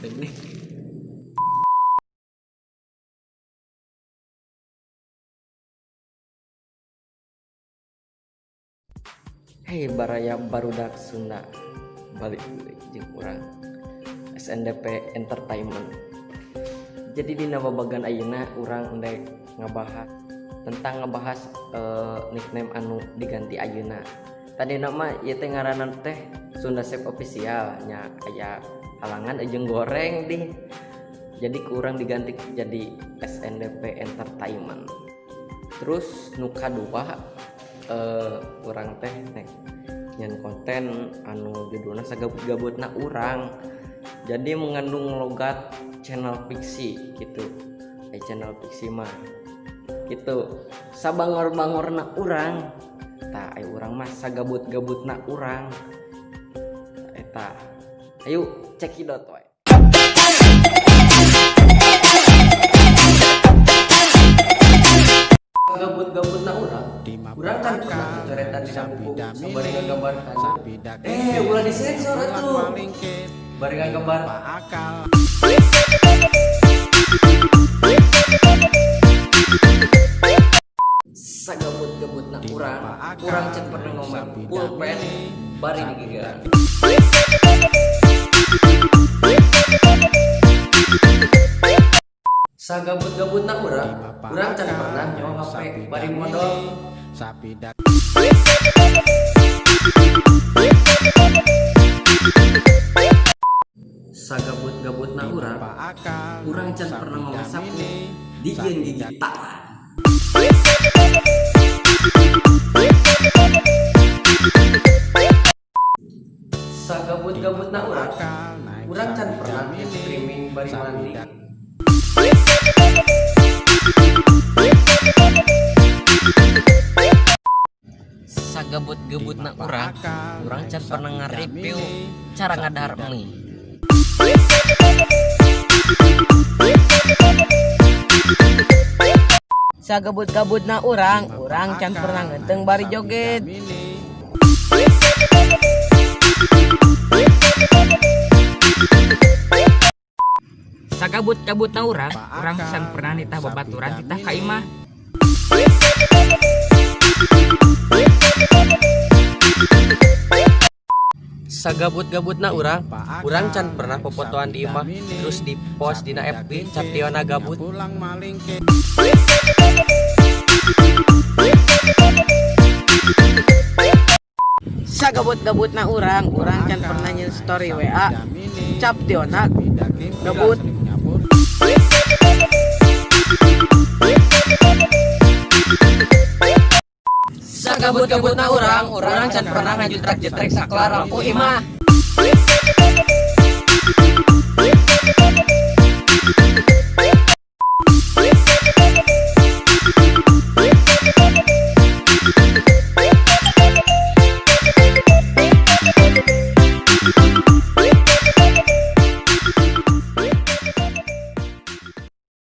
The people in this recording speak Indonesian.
teknik. Hei baraya barudak Sunda balik jeung urang SNDP Entertainment. Jadi di babagan ayeuna urang endek ngebahas nickname anu diganti ayeuna. Tadi nama ieu teh ngaranna teh Sunda Chef Official nya aya halangan jeung goreng di. Jadi kurang diganti jadi SNDP Entertainment. Terus nu kadua urang teh nyan konten anu judulna sagabut-gabutna urang. Jadi mengandung logat channel fiksi gitu. Channel fiksi mah gitu. Sabangor-bangorna urang. Tah urang mah sagabut-gabutna urang. Eta. Ayo cekidot we. Gabut-gabutna urang kan pernah coretan di buku sabari nggambarkan ulah disensor atuh bari nggambar sagabut-gabutna urang cek pernah ngomong pulpen bari digigiran sagabut-gabutna urang can pernah nyawa HP bari modal sagabut-gabutna urang can pernah ngomong di gigi tak sagabut-gabutna urang can pernah streaming bari mandi sagabut-gabutna urang can pernah nge-review cara ngadahar mie. Sagabut-gabutna urang can pernah ngenteng bari joget. Sagabut-gabutna urang can pernah nitah babaturan titah ka imah. Sagabut-gabutna urang can pernah popotoan di imah terus di post dina FB Captiona gabut. Sagabut-gabutna urang can pernah nyen story WA Captiona gabut. Sagabut-gabutna urang can pernah ngajutrak-jutrek saklar lampu imah.